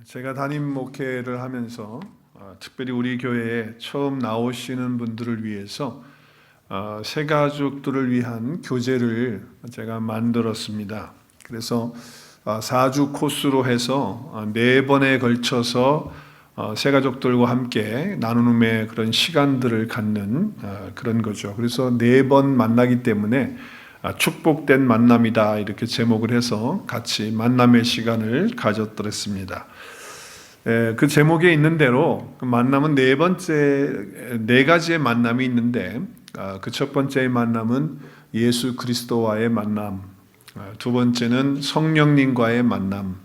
제가 담임 목회를 하면서 특별히 우리 교회에 처음 나오시는 분들을 위해서 새가족들을 위한 교재를 제가 만들었습니다. 그래서 4주 코스로 해서 4번에 걸쳐서 새가족들과 함께 나눔의 그런 시간들을 갖는 그런 거죠. 그래서 4번 만나기 때문에 축복된 만남이다 이렇게 제목을 해서 같이 만남의 시간을 가졌더랬습니다. 그 제목에 있는 대로 그 만남은 네 가지의 만남이 있는데 그 첫 번째의 만남은 예수 그리스도와의 만남, 두 번째는 성령님과의 만남,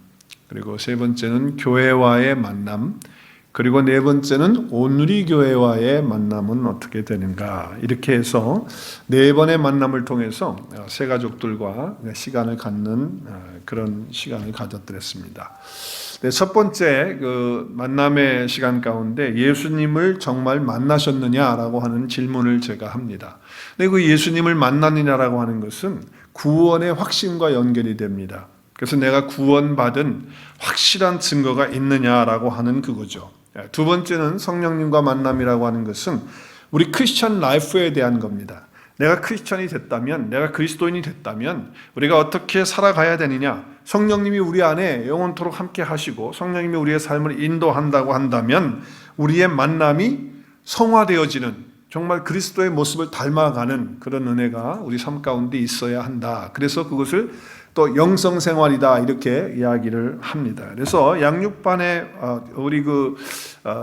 그리고 세 번째는 교회와의 만남, 그리고 네 번째는 온누리 교회와의 만남은 어떻게 되는가, 이렇게 해서 4번의 만남을 통해서 새가족들과 시간을 갖는 그런 시간을 가졌더랬습니다. 첫 번째 그 만남의 시간 가운데 예수님을 정말 만나셨느냐라고 하는 질문을 제가 합니다. 근데 그 예수님을 만나느냐라고 하는 것은 구원의 확신과 연결이 됩니다. 그래서 내가 구원받은 확실한 증거가 있느냐라고 하는 그거죠. 두 번째는 성령님과 만남이라고 하는 것은 우리 크리스천 라이프에 대한 겁니다. 내가 크리스천이 됐다면, 내가 그리스도인이 됐다면 우리가 어떻게 살아가야 되느냐, 성령님이 우리 안에 영원토록 함께 하시고 성령님이 우리의 삶을 인도한다고 한다면 우리의 만남이 성화되어지는, 정말 그리스도의 모습을 닮아가는 그런 은혜가 우리 삶 가운데 있어야 한다. 그래서 그것을 또 영성생활이다 이렇게 이야기를 합니다. 그래서 양육반에 우리 그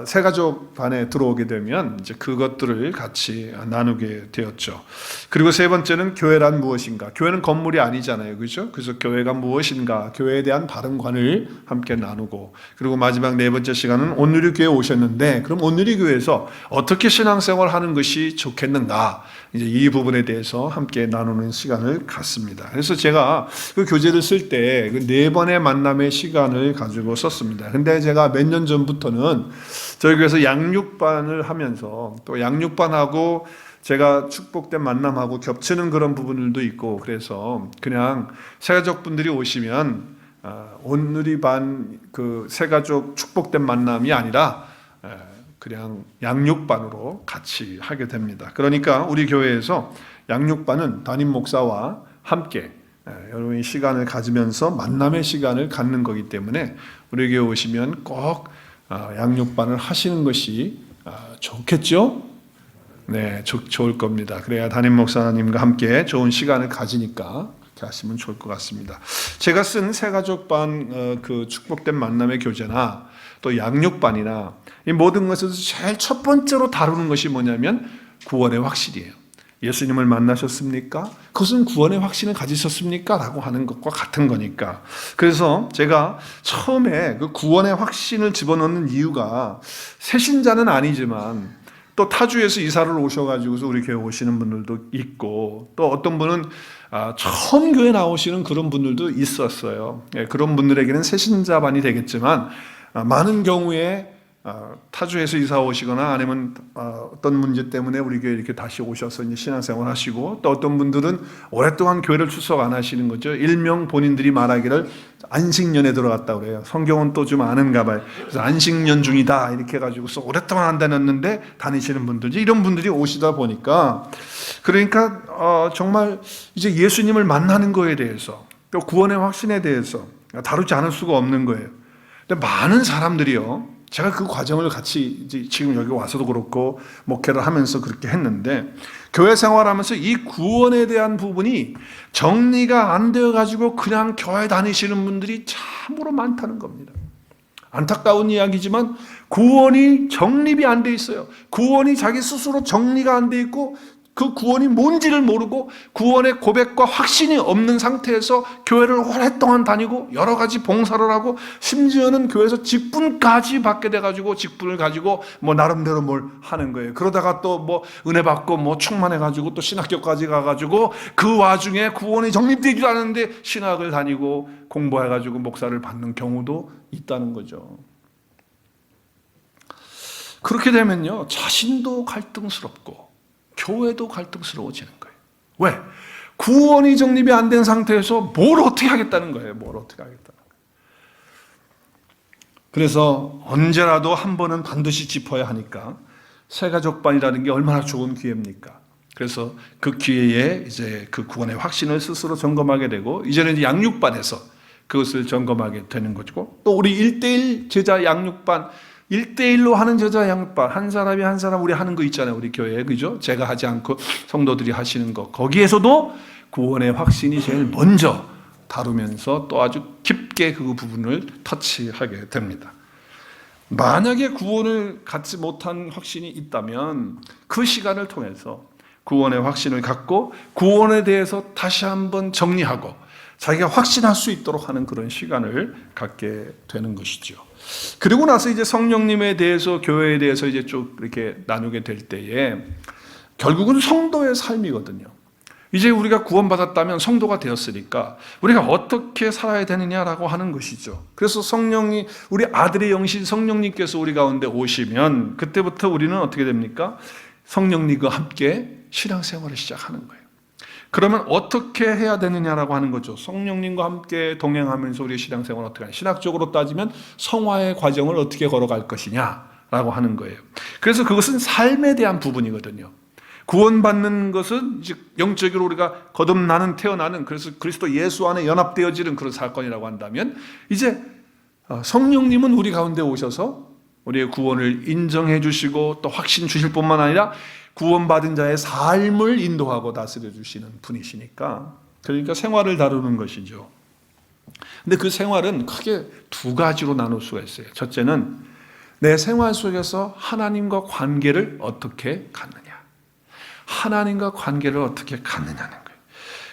새가족 반에 들어오게 되면 이제 그것들을 같이 나누게 되었죠. 그리고 세 번째는 교회란 무엇인가? 교회는 건물이 아니잖아요, 그렇죠? 그래서 교회가 무엇인가? 교회에 대한 바른관을 함께 나누고, 그리고 마지막 네 번째 시간은 온누리 교회 오셨는데 그럼 온누리 교회에서 어떻게 신앙생활하는 것이 좋겠는가? 이제 이 부분에 대해서 함께 나누는 시간을 갖습니다. 그래서 제가 그 교재를 쓸 때 그 4번의 만남의 시간을 가지고 썼습니다. 근데 제가 몇 년 전부터는 저희 교회에서 양육반을 하면서 또 양육반하고 제가 축복된 만남하고 겹치는 그런 부분들도 있고, 그래서 그냥 새가족 분들이 오시면 온누리 반 그 새가족 축복된 만남이 아니라 그냥 양육반으로 같이 하게 됩니다. 그러니까 우리 교회에서 양육반은 담임 목사와 함께 여러분이 시간을 가지면서 만남의 시간을 갖는 거기 때문에 우리 교회 오시면 꼭 양육반을 하시는 것이 좋겠죠? 네, 좋을 겁니다. 그래야 담임 목사님과 함께 좋은 시간을 가지니까 그렇게 하시면 좋을 것 같습니다. 제가 쓴 새가족반 그 축복된 만남의 교재나 또 양육반이나 이 모든 것에서 제일 첫 번째로 다루는 것이 뭐냐면 구원의 확신이에요. 예수님을 만나셨습니까? 그것은 구원의 확신을 가지셨습니까? 라고 하는 것과 같은 거니까. 그래서 제가 처음에 그 구원의 확신을 집어넣는 이유가 새신자는 아니지만 또 타주에서 이사를 오셔가지고서 우리 교회 오시는 분들도 있고, 또 어떤 분은 처음 교회 나오시는 그런 분들도 있었어요. 그런 분들에게는 새신자반이 되겠지만 많은 경우에 타주에서 이사 오시거나 아니면 어떤 문제 때문에 우리 교회 이렇게 다시 오셔서 이제 신앙생활 하시고, 또 어떤 분들은 오랫동안 교회를 출석 안 하시는 거죠. 일명 본인들이 말하기를 안식년에 들어갔다고 그래요. 성경은 또 좀 아는가 봐요. 그래서 안식년 중이다 이렇게 해가지고서 오랫동안 안 다녔는데 다니시는 분들, 이런 분들이 오시다 보니까, 그러니까 정말 이제 예수님을 만나는 거에 대해서 또 구원의 확신에 대해서 다루지 않을 수가 없는 거예요. 근데 많은 사람들이요, 제가 그 과정을 같이 이제 지금 여기 와서도 그렇고 목회를 하면서 그렇게 했는데, 교회 생활하면서 이 구원에 대한 부분이 정리가 안 되어 가지고 그냥 교회 다니시는 분들이 참으로 많다는 겁니다. 안타까운 이야기지만 구원이 정립이 안 돼 있어요. 구원이 자기 스스로 정리가 안 돼 있고 그 구원이 뭔지를 모르고 구원의 고백과 확신이 없는 상태에서 교회를 오랫동안 다니고 여러 가지 봉사를 하고 심지어는 교회에서 직분까지 받게 돼가지고 직분을 가지고 뭐 나름대로 뭘 하는 거예요. 그러다가 또 뭐 은혜 받고 뭐 충만해가지고 또 신학교까지 가가지고 그 와중에 구원이 정립되지도 않은데 신학을 다니고 공부해가지고 목사를 받는 경우도 있다는 거죠. 그렇게 되면요, 자신도 갈등스럽고 교회도 갈등스러워지는 거예요. 왜? 구원이 정립이 안 된 상태에서 뭘 어떻게 하겠다는 거예요. 뭘 어떻게 하겠다는 거예요. 그래서 언제라도 한 번은 반드시 짚어야 하니까 새가족반이라는 게 얼마나 좋은 기회입니까? 그래서 그 기회에 이제 그 구원의 확신을 스스로 점검하게 되고, 이제는 이제 양육반에서 그것을 점검하게 되는 것이고, 또 우리 1:1 제자 양육반, 1:1로 하는 제자 양육반, 한 사람이 한 사람 우리 하는 거 있잖아요. 우리 교회에, 그죠? 제가 하지 않고 성도들이 하시는 거. 거기에서도 구원의 확신이 제일 먼저 다루면서 또 아주 깊게 그 부분을 터치하게 됩니다. 만약에 구원을 갖지 못한 확신이 있다면 그 시간을 통해서 구원의 확신을 갖고 구원에 대해서 다시 한번 정리하고 자기가 확신할 수 있도록 하는 그런 시간을 갖게 되는 것이죠. 그리고 나서 이제 성령님에 대해서, 교회에 대해서 이제 쭉 이렇게 나누게 될 때에 결국은 성도의 삶이거든요. 이제 우리가 구원받았다면 성도가 되었으니까 우리가 어떻게 살아야 되느냐라고 하는 것이죠. 그래서 성령이, 우리 아들의 영신 성령님께서 우리 가운데 오시면 그때부터 우리는 어떻게 됩니까? 성령님과 함께 신앙생활을 시작하는 거예요. 그러면 어떻게 해야 되느냐라고 하는 거죠. 성령님과 함께 동행하면서 우리의 신앙생활을 어떻게 하냐. 신학적으로 따지면 성화의 과정을 어떻게 걸어갈 것이냐라고 하는 거예요. 그래서 그것은 삶에 대한 부분이거든요. 구원받는 것은 영적으로 우리가 거듭나는, 태어나는, 그래서 그리스도 예수 안에 연합되어지는 그런 사건이라고 한다면, 이제 성령님은 우리 가운데 오셔서 우리의 구원을 인정해 주시고 또 확신 주실 뿐만 아니라 구원받은 자의 삶을 인도하고 다스려 주시는 분이시니까, 그러니까 생활을 다루는 것이죠. 근데 그 생활은 크게 두 가지로 나눌 수가 있어요. 첫째는 내 생활 속에서 하나님과 관계를 어떻게 갖느냐. 하나님과 관계를 어떻게 갖느냐는 거예요.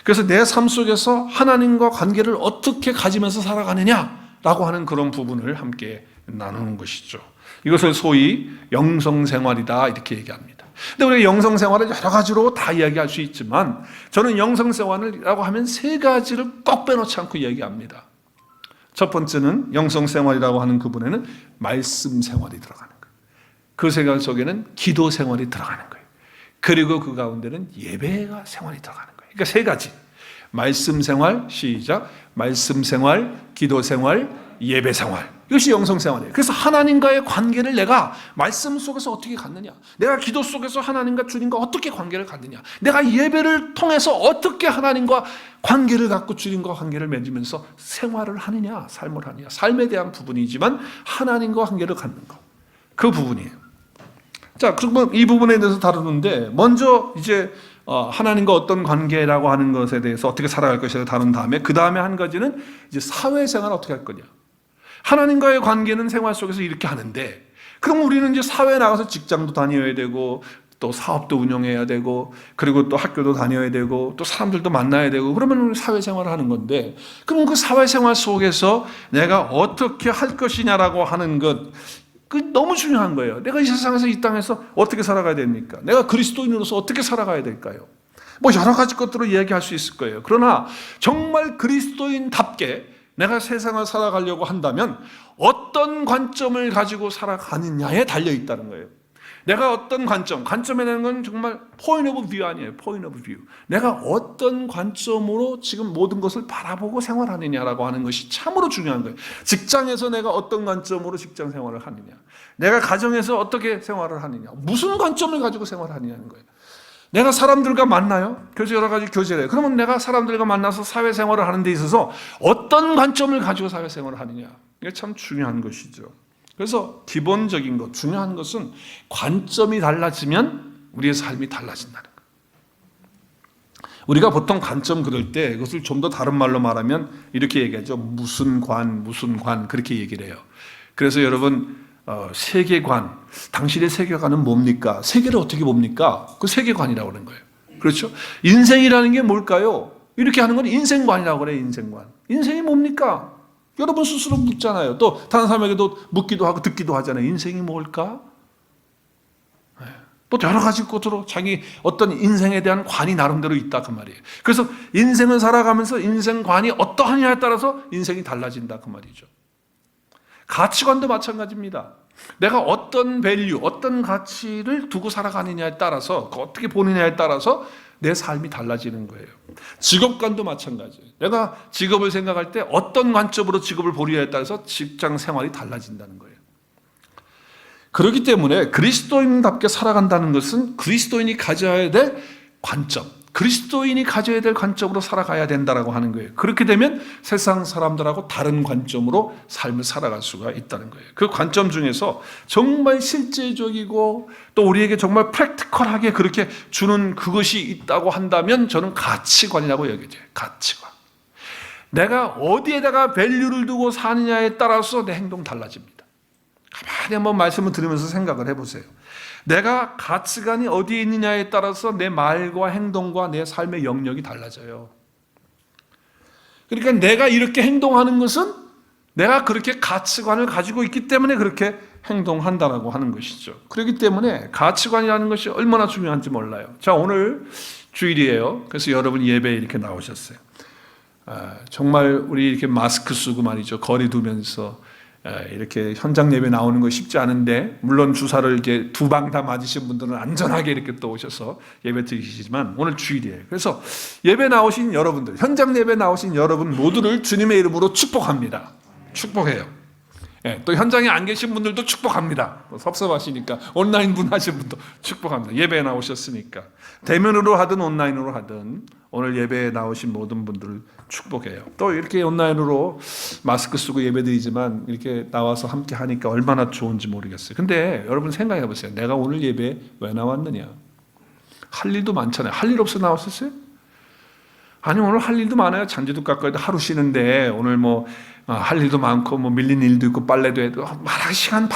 그래서 내 삶 속에서 하나님과 관계를 어떻게 가지면서 살아가느냐라고 하는 그런 부분을 함께 나누는 것이죠. 이것을 소위 영성생활이다 이렇게 얘기합니다. 근데 우리가 영성생활을 여러 가지로 다 이야기할 수 있지만 저는 영성생활이라고 하면 세 가지를 꼭 빼놓지 않고 이야기합니다. 첫 번째는 영성생활이라고 하는 그분에는 말씀생활이 들어가는 거예요. 그 생활 속에는 기도생활이 들어가는 거예요. 그리고 그 가운데는 예배가 생활이 들어가는 거예요. 그러니까 세 가지. 말씀생활, 시작. 말씀생활, 기도생활, 예배생활. 이것이 영성생활이에요. 그래서 하나님과의 관계를 내가 말씀 속에서 어떻게 갖느냐, 내가 기도 속에서 하나님과 주님과 어떻게 관계를 갖느냐, 내가 예배를 통해서 어떻게 하나님과 관계를 갖고 주님과 관계를 맺으면서 생활을 하느냐, 삶을 하느냐. 삶에 대한 부분이지만 하나님과 관계를 갖는 것, 그 부분이에요. 자, 그러면 이 부분에 대해서 다루는데, 먼저 이제 하나님과 어떤 관계라고 하는 것에 대해서 어떻게 살아갈 것이라 다룬 다음에, 그 다음에 한 가지는 이제 사회생활을 어떻게 할 거냐. 하나님과의 관계는 생활 속에서 이렇게 하는데, 그럼 우리는 이제 사회에 나가서 직장도 다녀야 되고, 또 사업도 운영해야 되고, 그리고 또 학교도 다녀야 되고, 또 사람들도 만나야 되고, 그러면 사회생활을 하는 건데, 그럼 그 사회생활 속에서 내가 어떻게 할 것이냐라고 하는 것, 그 너무 중요한 거예요. 내가 이 세상에서, 이 땅에서 어떻게 살아가야 됩니까? 내가 그리스도인으로서 어떻게 살아가야 될까요? 뭐 여러 가지 것들을 이야기할 수 있을 거예요. 그러나 정말 그리스도인답게 내가 세상을 살아가려고 한다면 어떤 관점을 가지고 살아가느냐에 달려있다는 거예요. 내가 어떤 관점에 대한 건 정말 point of view 아니에요. point of view. 내가 어떤 관점으로 지금 모든 것을 바라보고 생활하느냐라고 하는 것이 참으로 중요한 거예요. 직장에서 내가 어떤 관점으로 직장 생활을 하느냐, 내가 가정에서 어떻게 생활을 하느냐, 무슨 관점을 가지고 생활하느냐는 거예요. 내가 사람들과 만나요. 그래서 여러 가지 교제를 해요. 그러면 내가 사람들과 만나서 사회생활을 하는 데 있어서 어떤 관점을 가지고 사회생활을 하느냐, 이게 참 중요한 것이죠. 그래서 기본적인 것, 중요한 것은 관점이 달라지면 우리의 삶이 달라진다는 거예요. 우리가 보통 관점 그럴 때 그것을 좀 더 다른 말로 말하면 이렇게 얘기하죠. 무슨 관 그렇게 얘기를 해요. 그래서 여러분, 세계관, 당신의 세계관은 뭡니까? 세계를 어떻게 봅니까? 그 세계관이라고 하는 거예요. 그렇죠? 인생이라는 게 뭘까요? 이렇게 하는 건 인생관이라고 그래요. 인생관. 인생이 뭡니까? 여러분 스스로 묻잖아요. 또 다른 사람에게도 묻기도 하고 듣기도 하잖아요. 인생이 뭘까? 또 여러 가지 것으로 자기 어떤 인생에 대한 관이 나름대로 있다 그 말이에요. 그래서 인생을 살아가면서 인생관이 어떠하냐에 따라서 인생이 달라진다 그 말이죠. 가치관도 마찬가지입니다. 내가 어떤 밸류, 어떤 가치를 두고 살아가느냐에 따라서, 어떻게 보느냐에 따라서 내 삶이 달라지는 거예요. 직업관도 마찬가지예요. 내가 직업을 생각할 때 어떤 관점으로 직업을 보느냐에 따라서 직장 생활이 달라진다는 거예요. 그렇기 때문에 그리스도인답게 살아간다는 것은 그리스도인이 가져야 될 관점, 그리스도인이 가져야 될 관점으로 살아가야 된다라고 하는 거예요. 그렇게 되면 세상 사람들하고 다른 관점으로 삶을 살아갈 수가 있다는 거예요. 그 관점 중에서 정말 실제적이고 또 우리에게 정말 프랙티컬하게 그렇게 주는 그것이 있다고 한다면 저는 가치관이라고 여겨져요. 가치관. 내가 어디에다가 밸류를 두고 사느냐에 따라서 내 행동 달라집니다. 가만히 한번 말씀을 들으면서 생각을 해보세요. 내가 가치관이 어디에 있느냐에 따라서 내 말과 행동과 내 삶의 영역이 달라져요. 그러니까 내가 이렇게 행동하는 것은 내가 그렇게 가치관을 가지고 있기 때문에 그렇게 행동한다라고 하는 것이죠. 그렇기 때문에 가치관이라는 것이 얼마나 중요한지 몰라요. 자, 오늘 주일이에요. 그래서 여러분 예배에 이렇게 나오셨어요. 정말 우리 이렇게 마스크 쓰고 말이죠. 거리 두면서 이렇게 현장 예배 나오는 거 쉽지 않은데, 물론 주사를 이렇게 2방 다 맞으신 분들은 안전하게 이렇게 또 오셔서 예배 드리시지만 오늘 주일이에요. 그래서 예배 나오신 여러분들, 현장 예배 나오신 여러분 모두를 주님의 이름으로 축복합니다. 축복해요. 또 현장에 안 계신 분들도 축복합니다. 섭섭하시니까 온라인 분 하신 분도 축복합니다. 예배에 나오셨으니까 대면으로 하든 온라인으로 하든 오늘 예배에 나오신 모든 분들을 축복해요. 또 이렇게 온라인으로 마스크 쓰고 예배드리지만 이렇게 나와서 함께 하니까 얼마나 좋은지 모르겠어요. 근데 여러분 생각해 보세요. 내가 오늘 예배에 왜 나왔느냐? 할 일도 많잖아요. 할 일 없어 나왔었어요? 아니, 오늘 할 일도 많아요. 잔디도 깎아야 돼. 하루 쉬는데 오늘 할 일도 많고 밀린 일도 있고 빨래도 해도 말하기 시간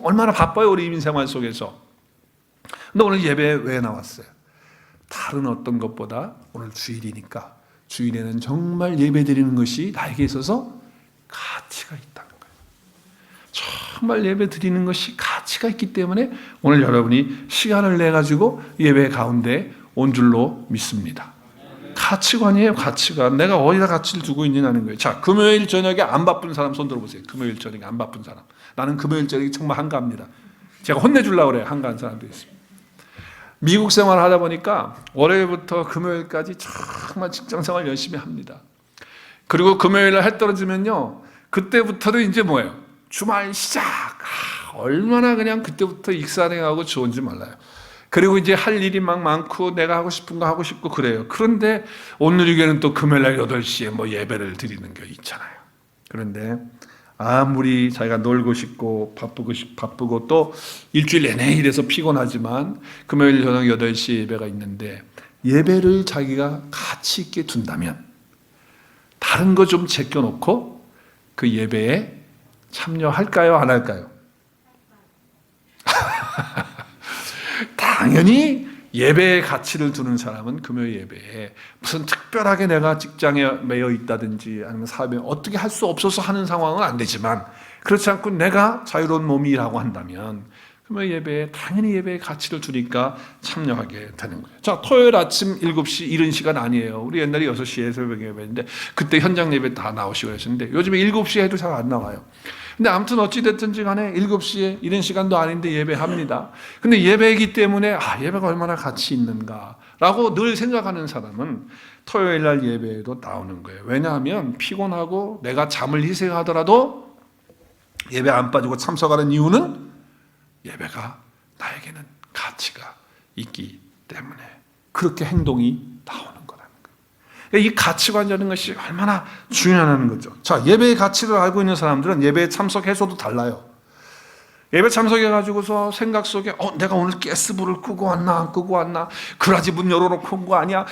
얼마나 바빠요, 우리 인생활 속에서. 근데 오늘 예배에 왜 나왔어요? 다른 어떤 것보다 오늘 주일이니까, 주일에는 정말 예배 드리는 것이 나에게 있어서 가치가 있다는 거예요. 정말 예배 드리는 것이 가치가 있기 때문에 오늘 여러분이 시간을 내가지고 예배 가운데 온 줄로 믿습니다. 가치관이에요, 가치관. 내가 어디다 가치를 두고 있느냐는 거예요. 자, 금요일 저녁에 안 바쁜 사람 손 들어보세요. 금요일 저녁에 안 바쁜 사람. 나는 금요일 저녁에 정말 한가합니다. 제가 혼내주려고 그래요. 한가한 사람도 있습니다. 미국 생활을 하다 보니까 월요일부터 금요일까지 정말 직장생활 열심히 합니다. 그리고 금요일날 해 떨어지면요, 그때부터도 이제 뭐예요? 주말 시작. 얼마나 그냥 그때부터 익사행하고 좋은지 몰라요. 그리고 이제 할 일이 막 많고 내가 하고 싶은 거 하고 싶고 그래요. 그런데 오늘 이게는 또 금요일날 8시에 예배를 드리는 게 있잖아요. 그런데 아무리 자기가 놀고 싶고 바쁘고 또 일주일 내내 일해서 피곤하지만 금요일 저녁 8시에 예배가 있는데 예배를 자기가 가치 있게 둔다면 다른 거 좀 제껴놓고 그 예배에 참여할까요? 안 할까요? 당연히 예배의 가치를 두는 사람은 금요일 예배에 무슨 특별하게 내가 직장에 매여 있다든지 아니면 사업에 어떻게 할 수 없어서 하는 상황은 안 되지만, 그렇지 않고 내가 자유로운 몸이라고 한다면 금요일 예배에 당연히 예배의 가치를 두니까 참여하게 되는 거예요. 자, 토요일 아침 7시 이른 시간 아니에요. 우리 옛날에 6시에 새벽 예배인데 그때 현장 예배 다 나오시고 그러셨는데 요즘에 7시에 해도 잘 안 나와요. 근데 아무튼 어찌됐든지 간에 7시에 이런 시간도 아닌데 예배합니다. 근데 예배이기 때문에 예배가 얼마나 가치 있는가 라고 늘 생각하는 사람은 토요일 날 예배에도 나오는 거예요. 왜냐하면 피곤하고 내가 잠을 희생하더라도 예배 안 빠지고 참석하는 이유는 예배가 나에게는 가치가 있기 때문에 그렇게 행동이 나오는 거라는 거예요. 이 가치관이라는 것이 얼마나 중요하다는 거죠. 자, 예배의 가치를 알고 있는 사람들은 예배에 참석해서도 달라요. 예배 참석해가지고서 생각 속에 내가 오늘 가스불을 끄고 왔나 안 끄고 왔나, 그라지 문 열어놓고 온 거 아니야,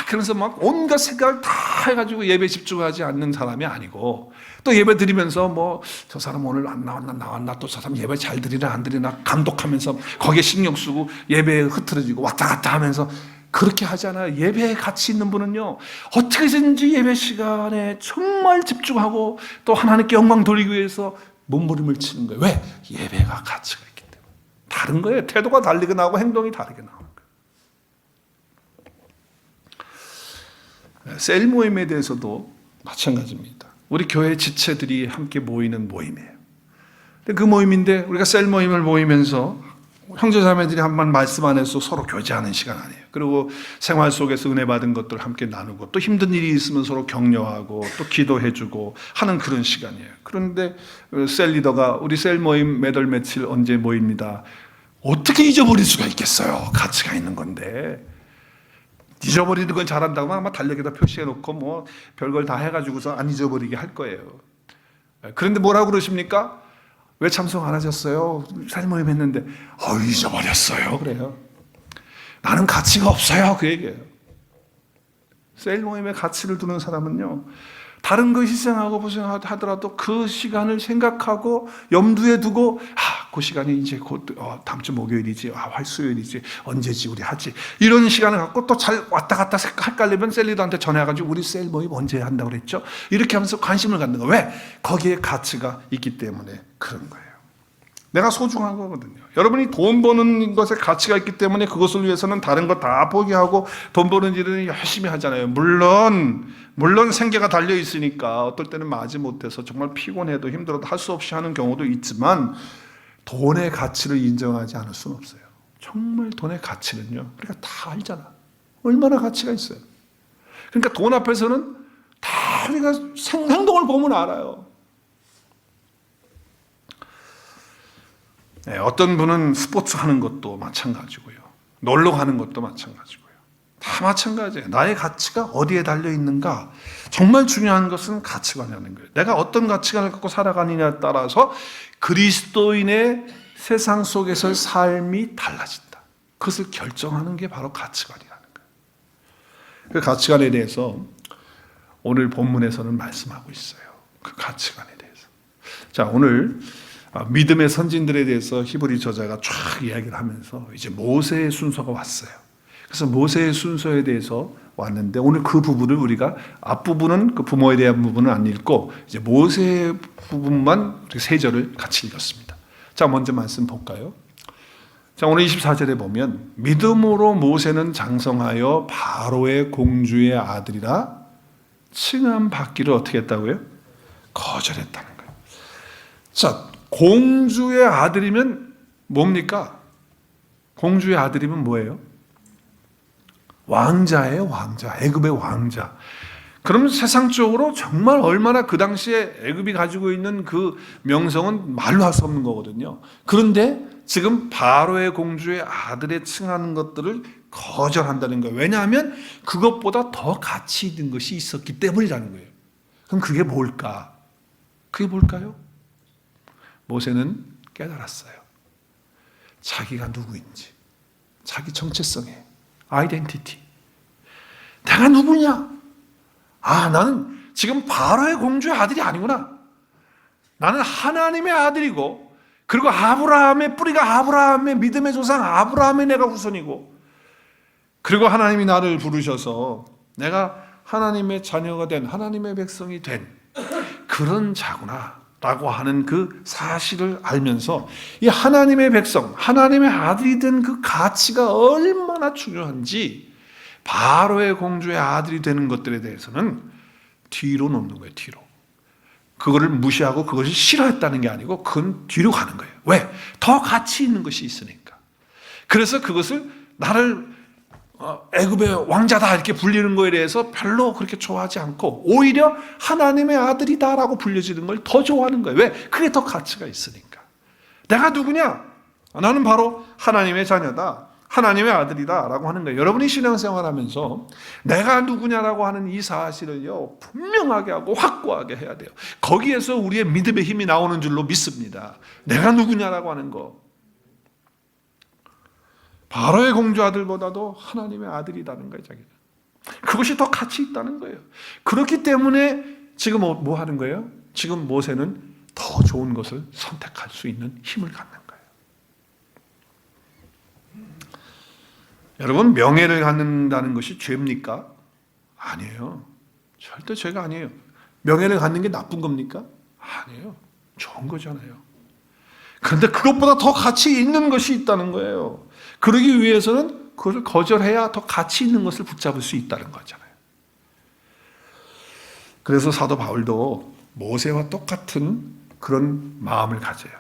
그러면서 온갖 생각을 다 해가지고 예배 집중하지 않는 사람이 아니고, 또 예배 드리면서 저 사람 오늘 안 나왔나 또 저 사람 예배 잘 드리나 안 드리나 감독하면서 거기에 신경 쓰고 예배에 흐트러지고 왔다 갔다 하면서 그렇게 하잖아요. 예배에 가치 있는 분은요, 어떻게든지 예배 시간에 정말 집중하고 또 하나님께 영광 돌리기 위해서 몸부림을 치는 거예요. 왜? 예배가 가치가 있기 때문에. 다른 거예요. 태도가 다르게 나오고 행동이 다르게 나오는 거예요. 셀 모임에 대해서도 마찬가지입니다. 우리 교회 지체들이 함께 모이는 모임이에요. 그 모임인데 우리가 셀 모임을 모이면서 형제자매들이 한번 말씀 안에서 서로 교제하는 시간 아니에요. 그리고 생활 속에서 은혜 받은 것들을 함께 나누고 또 힘든 일이 있으면 서로 격려하고 또 기도해주고 하는 그런 시간이에요. 그런데 셀 리더가 우리 셀 모임 매달 며칠 언제 모입니다. 어떻게 잊어버릴 수가 있겠어요. 가치가 있는 건데. 잊어버리는 건 잘한다고 아마 달력에다 표시해놓고 뭐 별걸 다 해가지고서 안 잊어버리게 할 거예요. 그런데 뭐라고 그러십니까? 왜 참석 안 하셨어요? 셀 모임 했는데 잊어버렸어요. 그래요. 나는 가치가 없어요. 그 얘기예요. 셀 모임에 가치를 두는 사람은요, 다른 거 희생하고 보생하더라도 그 시간을 생각하고 염두에 두고 그 시간이 이제 곧 다음 주 목요일이지, 화수요일이지, 언제지 우리 하지, 이런 시간을 갖고 또 잘 왔다 갔다 헷갈리면 셀리더한테 전화해가지고 우리 셀 모임 언제 한다고 그랬죠? 이렇게 하면서 관심을 갖는 거예요. 왜? 거기에 가치가 있기 때문에 그런 거예요. 내가 소중한 거거든요. 여러분이 돈 버는 것에 가치가 있기 때문에 그것을 위해서는 다른 거 다 포기하고 돈 버는 일은 열심히 하잖아요. 물론 생계가 달려 있으니까 어떨 때는 마지 못해서 정말 피곤해도 힘들어도 할 수 없이 하는 경우도 있지만 돈의 가치를 인정하지 않을 수는 없어요. 정말 돈의 가치는요, 우리가 다 알잖아. 얼마나 가치가 있어요. 그러니까 돈 앞에서는 다 우리가 행동을 보면 알아요. 네, 어떤 분은 스포츠 하는 것도 마찬가지고요. 놀러 가는 것도 마찬가지고요. 다 마찬가지예요. 나의 가치가 어디에 달려 있는가? 정말 중요한 것은 가치관이라는 거예요. 내가 어떤 가치관을 갖고 살아가느냐에 따라서 그리스도인의 세상 속에서의 삶이 달라진다. 그것을 결정하는 게 바로 가치관이라는 거예요. 그 가치관에 대해서 오늘 본문에서는 말씀하고 있어요. 그 가치관에 대해서. 자, 오늘 믿음의 선진들에 대해서 히브리 저자가 쫙 이야기를 하면서 이제 모세의 순서가 왔어요. 그래서 모세의 순서에 대해서 왔는데 오늘 그 부분을 우리가 앞부분은 그 부모에 대한 부분은 안 읽고 이제 모세의 부분만 세 절을 같이 읽었습니다. 자, 먼저 말씀 볼까요? 자, 오늘 24절에 보면 믿음으로 모세는 장성하여 바로의 공주의 아들이라 칭함 받기를 어떻게 했다고요? 거절했다는 거예요. 자, 공주의 아들이면 뭡니까? 공주의 아들이면 뭐예요? 왕자예요, 왕자. 애굽의 왕자. 그러면 세상적으로 정말 얼마나 그 당시에 애굽이 가지고 있는 그 명성은 말로 할 수 없는 거거든요. 그런데 지금 바로의 공주의 아들에 칭하는 것들을 거절한다는 거예요. 왜냐하면 그것보다 더 가치 있는 것이 있었기 때문이라는 거예요. 그럼 그게 뭘까? 그게 뭘까요? 모세는 깨달았어요. 자기가 누구인지, 자기 정체성에 아이덴티티. 내가 누구냐? 나는 지금 바로의 공주의 아들이 아니구나. 나는 하나님의 아들이고, 그리고 아브라함의 뿌리가 아브라함의 믿음의 조상 아브라함의 내가 후손이고, 그리고 하나님이 나를 부르셔서 내가 하나님의 자녀가 된, 하나님의 백성이 된 그런 자구나 라고 하는 그 사실을 알면서 이 하나님의 백성, 하나님의 아들이 된 그 가치가 얼마나 중요한지 바로의 공주의 아들이 되는 것들에 대해서는 뒤로 놓는 거예요. 뒤로. 그거를 무시하고 그것이 싫어했다는 게 아니고 그건 뒤로 가는 거예요. 왜? 더 가치 있는 것이 있으니까. 그래서 그것을 나를 애굽의 왕자다 이렇게 불리는 거에 대해서 별로 그렇게 좋아하지 않고 오히려 하나님의 아들이다라고 불려지는 걸 더 좋아하는 거예요. 왜? 그게 더 가치가 있으니까. 내가 누구냐? 나는 바로 하나님의 자녀다. 하나님의 아들이다라고 하는 거예요. 여러분이 신앙생활하면서 내가 누구냐라고 하는 이 사실을요 분명하게 하고 확고하게 해야 돼요. 거기에서 우리의 믿음의 힘이 나오는 줄로 믿습니다. 내가 누구냐라고 하는 거. 바로의 공주 아들보다도 하나님의 아들이라는 거예요. 자기는. 그것이 더 가치 있다는 거예요. 그렇기 때문에 지금 뭐 하는 거예요? 지금 모세는 더 좋은 것을 선택할 수 있는 힘을 갖는 거예요. 여러분, 명예를 갖는다는 것이 죄입니까? 아니에요. 절대 죄가 아니에요. 명예를 갖는 게 나쁜 겁니까? 아니에요. 좋은 거잖아요. 그런데 그것보다 더 가치 있는 것이 있다는 거예요. 그러기 위해서는 그것을 거절해야 더 가치 있는 것을 붙잡을 수 있다는 거잖아요. 그래서 사도 바울도 모세와 똑같은 그런 마음을 가져요.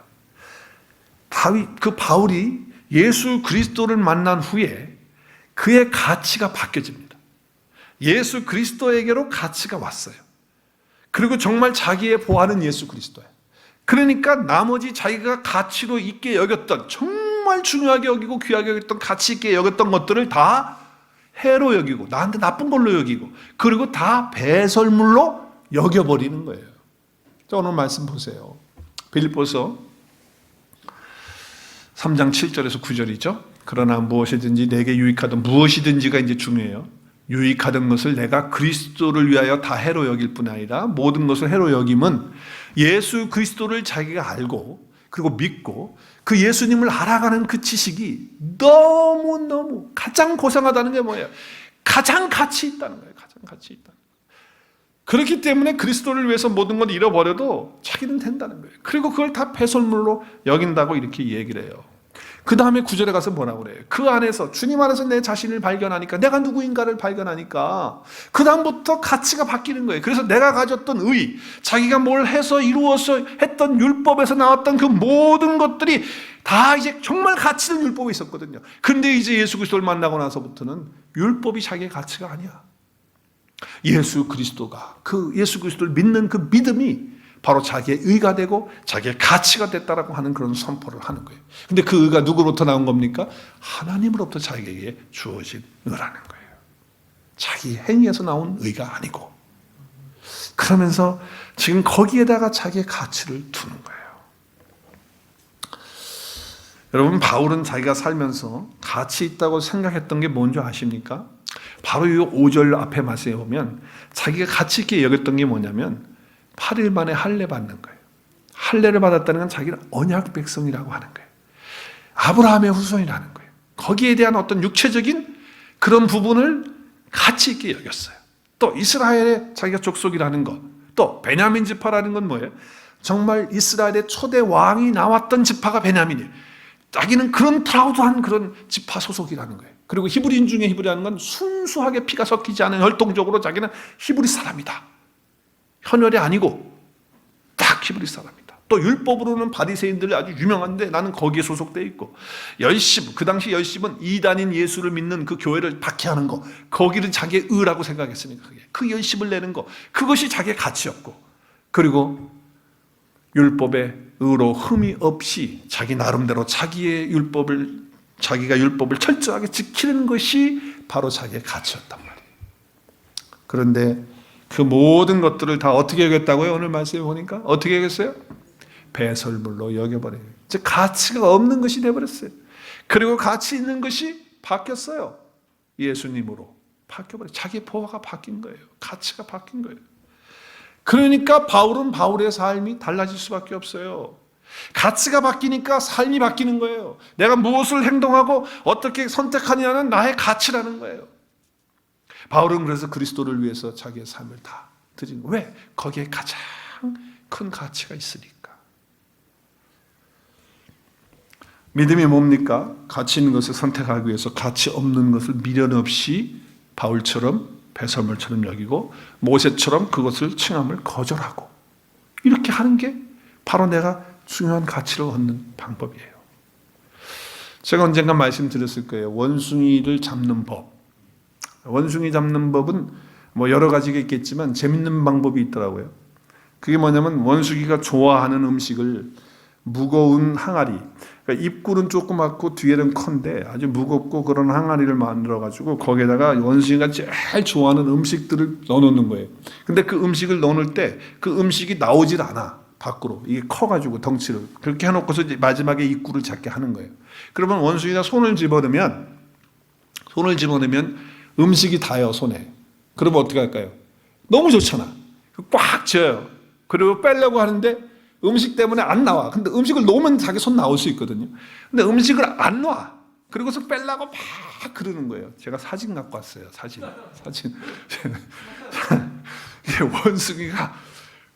바울이 예수 그리스도를 만난 후에 그의 가치가 바뀌어집니다. 예수 그리스도에게로 가치가 왔어요. 그리고 정말 자기의 보아는 예수 그리스도예요. 그러니까 나머지 자기가 가치로 있게 여겼던, 정말 중요하게 여기고 귀하게 여겼던, 가치 있게 여겼던 것들을 다 해로 여기고, 나한테 나쁜 걸로 여기고, 그리고 다 배설물로 여겨버리는 거예요. 자, 오늘 말씀 보세요. 빌립보서 3장 7절에서 9절이죠. 그러나 무엇이든지 내게 유익하던, 무엇이든지가 이제 중요해요. 유익하던 것을 내가 그리스도를 위하여 다 해로 여길 뿐 아니라 모든 것을 해로 여김은 예수 그리스도를 자기가 알고 그리고 믿고 그 예수님을 알아가는 그 지식이 너무너무 가장 고상하다는 게 뭐예요? 가장 가치 있다는 거예요. 가장 가치 있다는 거예요. 그렇기 때문에 그리스도를 위해서 모든 걸 잃어버려도 자기는 된다는 거예요. 그리고 그걸 다 배설물로 여긴다고 이렇게 얘기를 해요. 그 다음에 9절에 가서 뭐라고 그래요? 그 안에서, 주님 안에서 내 자신을 발견하니까, 내가 누구인가를 발견하니까 그 다음부터 가치가 바뀌는 거예요. 그래서 내가 가졌던 의, 자기가 뭘 해서 이루어서 했던 율법에서 나왔던 그 모든 것들이 다 이제 정말 가치 있는 율법이 있었거든요. 근데 이제 예수 그리스도를 만나고 나서부터는 율법이 자기의 가치가 아니야. 예수 그리스도가, 그 예수 그리스도를 믿는 그 믿음이 바로 자기의 의가 되고 자기의 가치가 됐다라고 하는 그런 선포를 하는 거예요. 근데 그 의가 누구로부터 나온 겁니까? 하나님으로부터 자기에게 주어진 의라는 거예요. 자기 행위에서 나온 의가 아니고. 그러면서 지금 거기에다가 자기의 가치를 두는 거예요. 여러분, 바울은 자기가 살면서 가치 있다고 생각했던 게 뭔지 아십니까? 바로 이 5절 앞에 말씀해 보면 자기가 가치 있게 여겼던 게 뭐냐면 8일 만에 할례 받는 거예요. 할례를 받았다는 건 자기는 언약 백성이라고 하는 거예요. 아브라함의 후손이라는 거예요. 거기에 대한 어떤 육체적인 그런 부분을 가치 있게 여겼어요. 또 이스라엘의 자기가 족속이라는 것, 또 베냐민 지파라는 건 뭐예요? 정말 이스라엘의 초대 왕이 나왔던 지파가 베냐민이에요. 자기는 그런 프라우드한 그런 지파 소속이라는 거예요. 그리고 히브리인 중에 히브리라는 건 순수하게 피가 섞이지 않은 혈통적으로 자기는 히브리 사람이다. 현혈이 아니고 딱 히브리 사람이다. 또 율법으로는 바리새인들이 아주 유명한데 나는 거기에 소속되어 있고, 열심, 그 당시 열심은 이단인 예수를 믿는 그 교회를 박해하는 거, 거기를 자기의 의라고 생각했으니까 그 열심을 내는 거, 그것이 자기의 가치였고, 그리고 율법의 의로 흠이 없이 자기 나름대로 자기의 율법을, 자기가 율법을 철저하게 지키는 것이 바로 자기의 가치였단 말이에요. 그런데 그 모든 것들을 다 어떻게 여겼다고요? 오늘 말씀해 보니까 어떻게 여겼어요? 배설물로 여겨버려요. 즉 가치가 없는 것이 되어버렸어요. 그리고 가치 있는 것이 바뀌었어요. 예수님으로 바뀌어버려요. 자기 보화가 바뀐 거예요. 가치가 바뀐 거예요. 그러니까 바울은 바울의 삶이 달라질 수밖에 없어요. 가치가 바뀌니까 삶이 바뀌는 거예요. 내가 무엇을 행동하고 어떻게 선택하느냐는 나의 가치라는 거예요. 바울은 그래서 그리스도를 위해서 자기의 삶을 다 드린 거예요. 왜? 거기에 가장 큰 가치가 있으니까. 믿음이 뭡니까? 가치 있는 것을 선택하기 위해서 가치 없는 것을 미련 없이 바울처럼 배설물처럼 여기고 모세처럼 그것을 칭함을 거절하고, 이렇게 하는 게 바로 내가 중요한 가치를 얻는 방법이에요. 제가 언젠가 말씀드렸을 거예요. 원숭이를 잡는 법. 원숭이 잡는 법은 뭐 여러 가지가 있겠지만 재밌는 방법이 있더라고요. 그게 뭐냐면 원숭이가 좋아하는 음식을 무거운 항아리, 그러니까 입구는 조그맣고 뒤에는 큰데 아주 무겁고 그런 항아리를 만들어 가지고 거기에다가 원숭이가 제일 좋아하는 음식들을 넣어놓는 거예요. 근데 그 음식을 넣을 때 그 음식이 나오질 않아, 밖으로. 이게 커가지고 덩치를 그렇게 해놓고서 이제 마지막에 입구를 잡게 하는 거예요. 그러면 원숭이가 손을 집어넣으면 음식이 닿아요, 손에. 그러면 어떻게 할까요? 너무 좋잖아. 꽉 쥐어요. 그리고 빼려고 하는데 음식 때문에 안 나와. 근데 음식을 놓으면 자기 손 나올 수 있거든요. 근데 음식을 안 놔. 그리고서 빼려고 막 그러는 거예요. 제가 사진 갖고 왔어요. 사진. 원숭이가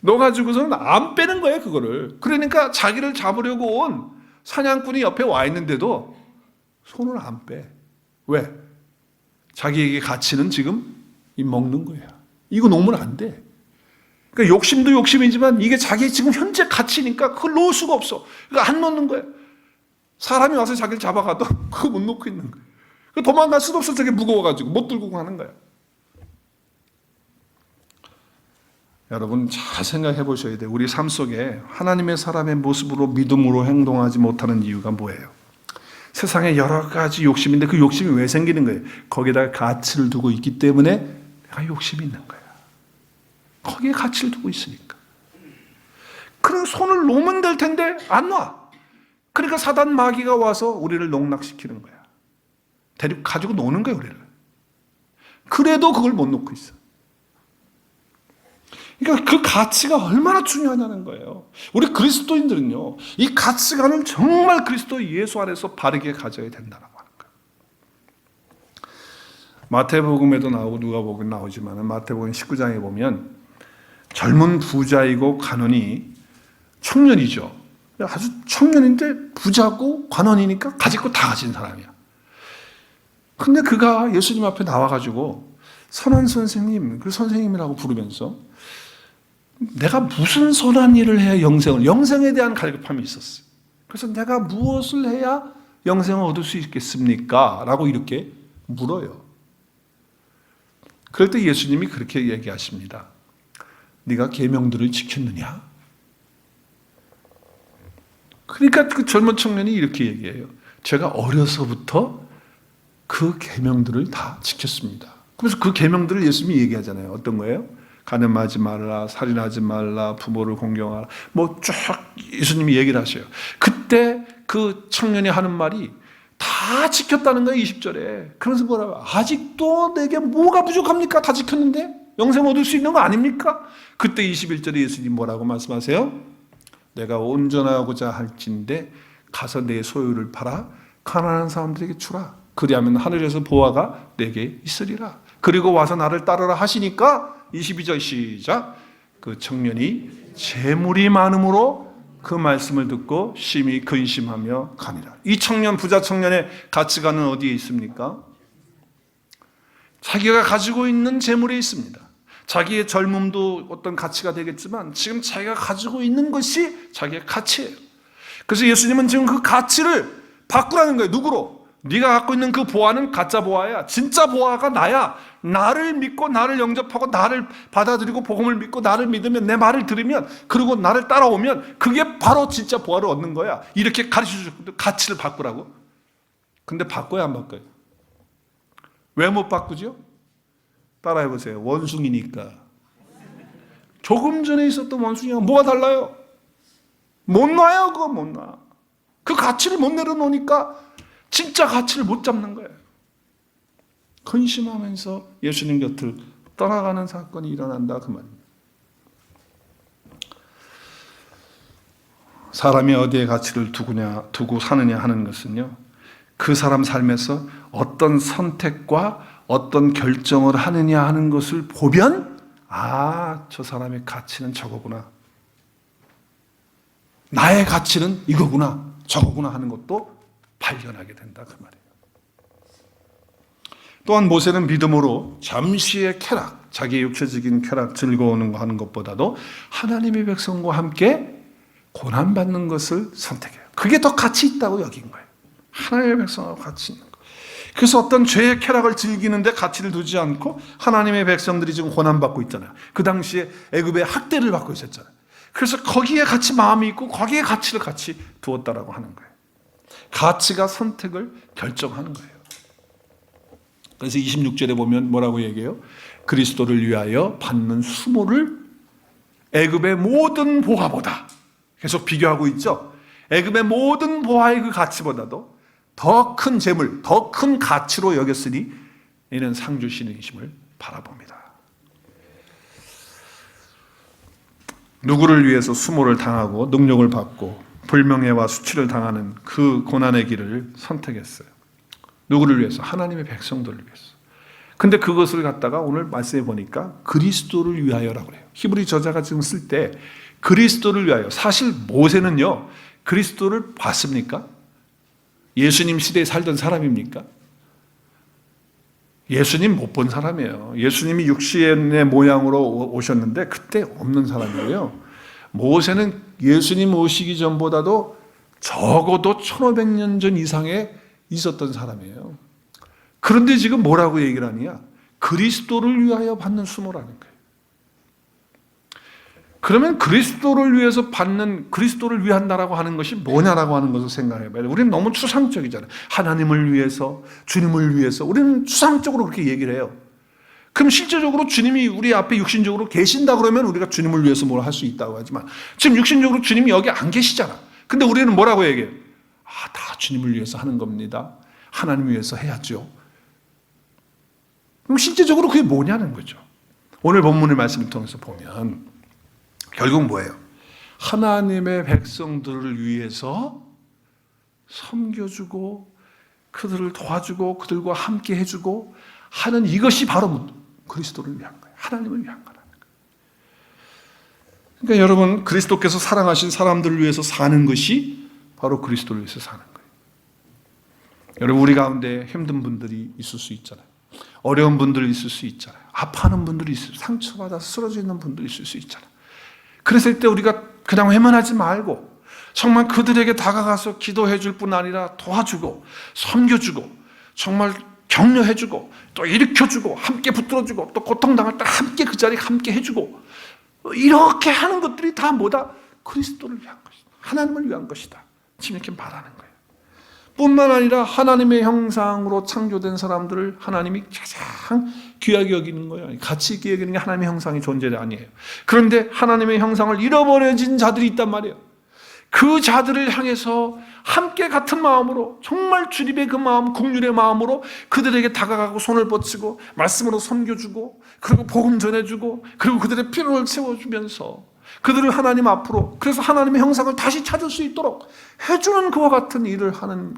넣어가지고서는 안 빼는 거예요, 그거를. 그러니까 자기를 잡으려고 온 사냥꾼이 옆에 와 있는데도 손을 안 빼. 왜? 자기에게 가치는 지금 먹는 거야. 이거 놓으면 안 돼. 그러니까 욕심도 욕심이지만 이게 자기 지금 현재 가치니까 그걸 놓을 수가 없어. 그러니까 안 놓는 거야. 사람이 와서 자기를 잡아가도 그거 못 놓고 있는 거예요. 도망갈 수도 없어. 저게 무거워가지고 못 들고 가는 거야. 여러분 잘 생각해 보셔야 돼요. 우리 삶 속에 하나님의 사람의 모습으로 믿음으로 행동하지 못하는 이유가 뭐예요? 세상에 여러 가지 욕심인데 그 욕심이 왜 생기는 거예요? 거기다가 가치를 두고 있기 때문에 내가 욕심이 있는 거야. 거기에 가치를 두고 있으니까. 그럼 손을 놓으면 될 텐데 안 놔. 그러니까 사단 마귀가 와서 우리를 농락시키는 거야. 데리고 가지고 노는 거야 우리를. 그래도 그걸 못 놓고 있어. 그러니까 그 가치가 얼마나 중요하냐는 거예요. 우리 그리스도인들은요, 이 가치관을 정말 그리스도 예수 안에서 바르게 가져야 된다라고 하는 거예요. 마태복음에도 나오고 누가복음에 나오지만 마태복음 19장에 보면 젊은 부자이고 관원이 청년이죠. 아주 청년인데 부자고 관원이니까 가질 거 다 가진 사람이야. 근데 그가 예수님 앞에 나와가지고 선한 선생님, 그 선생님이라고 부르면서 내가 무슨 선한 일을 해야 영생에 대한 갈급함이 있었어요. 그래서 내가 무엇을 해야 영생을 얻을 수 있겠습니까? 라고 이렇게 물어요. 그럴 때 예수님이 그렇게 얘기하십니다. 네가 계명들을 지켰느냐? 그러니까 그 젊은 청년이 이렇게 얘기해요. 제가 어려서부터 그 계명들을 다 지켰습니다. 그래서 그 계명들을 예수님이 얘기하잖아요. 어떤 거예요? 간음하지 말라, 살인하지 말라, 부모를 공경하라. 뭐 쫙 예수님이 얘기를 하셔요. 그때 그 청년이 하는 말이 다 지켰다는 거예요. 20절에. 그러면서 뭐라고? 아직도 내게 뭐가 부족합니까? 다 지켰는데? 영생 얻을 수 있는 거 아닙니까? 그때 21절에 예수님 뭐라고 말씀하세요? 내가 온전하고자 할진대 가서 내 소유를 팔아 가난한 사람들에게 주라. 그리하면 하늘에서 보화가 내게 있으리라. 그리고 와서 나를 따르라 하시니까 22절 시작. 그 청년이 재물이 많음으로 그 말씀을 듣고 심히 근심하며 가니라. 이 청년, 부자 청년의 가치관은 어디에 있습니까? 자기가 가지고 있는 재물에 있습니다. 자기의 젊음도 어떤 가치가 되겠지만 지금 자기가 가지고 있는 것이 자기의 가치예요. 그래서 예수님은 지금 그 가치를 바꾸라는 거예요. 누구로? 네가 갖고 있는 그 보화는 가짜 보화야. 진짜 보화가 나야. 나를 믿고 나를 영접하고 나를 받아들이고 복음을 믿고 나를 믿으면 내 말을 들으면 그리고 나를 따라오면 그게 바로 진짜 보화를 얻는 거야. 이렇게 가르쳐주고 가치를 바꾸라고. 근데 바꿔야 안 바꿔요? 왜 못 바꾸죠? 따라해보세요. 원숭이니까. 조금 전에 있었던 원숭이랑 뭐가 달라요? 못 놔요. 그거 못 놔. 그 가치를 못 내려놓으니까 진짜 가치를 못 잡는 거예요. 근심하면서 예수님 곁을 떠나가는 사건이 일어난다 그 말입니다. 사람이 어디에 가치를 두고 사느냐 하는 것은요, 그 사람 삶에서 어떤 선택과 어떤 결정을 하느냐 하는 것을 보면 저 사람의 가치는 저거구나. 나의 가치는 이거구나, 저거구나 하는 것도 발견하게 된다 그 말이에요. 또한 모세는 믿음으로 잠시의 쾌락, 자기의 육체적인 쾌락, 즐거워하는 거 하는 것보다도 하나님의 백성과 함께 고난받는 것을 선택해요. 그게 더 가치 있다고 여긴 거예요. 하나님의 백성하고 같이 있는 거. 그래서 어떤 죄의 쾌락을 즐기는데 가치를 두지 않고 하나님의 백성들이 지금 고난받고 있잖아요. 그 당시에 애굽의 학대를 받고 있었잖아요. 그래서 거기에 같이 마음이 있고 거기에 가치를 같이 두었다라고 하는 거예요. 가치가 선택을 결정하는 거예요. 그래서 26절에 보면 뭐라고 얘기해요? 그리스도를 위하여 받는 수모를 애굽의 모든 보화보다, 계속 비교하고 있죠. 애굽의 모든 보화의 그 가치보다도 더 큰 재물, 더 큰 가치로 여겼으니 이는 상 주시는 이심을 바라봅니다. 누구를 위해서 수모를 당하고 능력을 받고 불명예와 수치를 당하는 그 고난의 길을 선택했어요. 누구를 위해서? 하나님의 백성들을 위해서. 근데 그것을 갖다가 오늘 말씀해 보니까 그리스도를 위하여라고 해요. 히브리 저자가 지금 쓸 때 그리스도를 위하여. 사실 모세는요, 그리스도를 봤습니까? 예수님 시대에 살던 사람입니까? 예수님 못 본 사람이에요. 예수님이 육신의 모양으로 오셨는데 그때 없는 사람이고요. 모세는 예수님 오시기 전보다도 적어도 1500년 전 이상에 있었던 사람이에요. 그런데 지금 뭐라고 얘기를 하느냐? 그리스도를 위하여 받는 수모라는 거예요. 그러면 그리스도를 위해서 받는, 그리스도를 위한다라고 하는 것이 뭐냐라고 하는 것을 생각해 봐야 돼요. 우리는 너무 추상적이잖아요. 하나님을 위해서, 주님을 위해서. 우리는 추상적으로 그렇게 얘기를 해요. 그럼 실제적으로 주님이 우리 앞에 육신적으로 계신다 그러면 우리가 주님을 위해서 뭘 할 수 있다고 하지만 지금 육신적으로 주님이 여기 안 계시잖아. 근데 우리는 뭐라고 얘기해요? 다 주님을 위해서 하는 겁니다. 하나님 위해서 해야죠. 그럼 실제적으로 그게 뭐냐는 거죠. 오늘 본문의 말씀을 통해서 보면 결국 뭐예요? 하나님의 백성들을 위해서 섬겨주고 그들을 도와주고 그들과 함께 해주고 하는 이것이 바로 그리스도를 위한 거예요. 하나님을 위한 거라는 거예요. 그러니까 여러분, 그리스도께서 사랑하신 사람들을 위해서 사는 것이 바로 그리스도를 위해서 사는 거예요. 여러분, 우리 가운데 힘든 분들이 있을 수 있잖아요. 어려운 분들이 있을 수 있잖아요. 아파하는 분들이 있을 수 있어요. 상처받아 쓰러져 있는 분들이 있을 수 있잖아요. 그랬을 때 우리가 그냥 외면하지 말고 정말 그들에게 다가가서 기도해 줄 뿐 아니라 도와주고 섬겨주고 정말 격려해주고 또 일으켜주고 함께 붙들어주고 또 고통당할 때 함께 그 자리에 함께 해주고 이렇게 하는 것들이 다 뭐다? 그리스도를 위한 것이다. 하나님을 위한 것이다. 지금 이렇게 말하는 거예요. 뿐만 아니라 하나님의 형상으로 창조된 사람들을 하나님이 가장 귀하게 여기는 거예요. 가치 있게 여기는 게 하나님의 형상의 존재가 아니에요. 그런데 하나님의 형상을 잃어버려진 자들이 있단 말이에요. 그 자들을 향해서 함께 같은 마음으로 정말 주님의 그 마음, 긍휼의 마음으로 그들에게 다가가고 손을 뻗치고 말씀으로 섬겨주고 그리고 복음 전해주고 그리고 그들의 필요를 채워주면서 그들을 하나님 앞으로, 그래서 하나님의 형상을 다시 찾을 수 있도록 해주는 그와 같은 일을 하는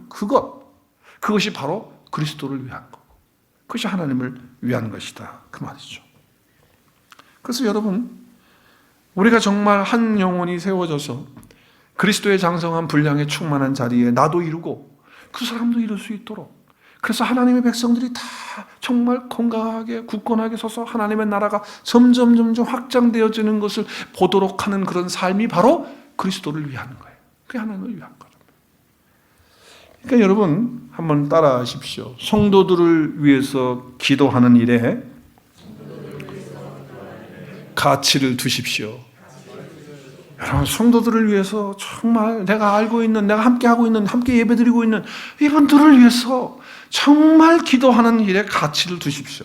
그것이 바로 그리스도를 위한 거고 그것이 하나님을 위한 것이다 그 말이죠. 그래서 여러분, 우리가 정말 한 영혼이 세워져서 그리스도의 장성한 분량에 충만한 자리에 나도 이루고 그 사람도 이룰 수 있도록, 그래서 하나님의 백성들이 다 정말 건강하게 굳건하게 서서 하나님의 나라가 점점 확장되어지는 것을 보도록 하는 그런 삶이 바로 그리스도를 위한 거예요. 그게 하나님을 위한 거죠. 그러니까 여러분 한번 따라하십시오. 성도들을 위해서 기도하는 일에 가치를 두십시오. 여러분, 성도들을 위해서 정말 내가 알고 있는, 내가 함께하고 있는, 함께 예배드리고 있는 이분들을 위해서 정말 기도하는 일에 가치를 두십시오.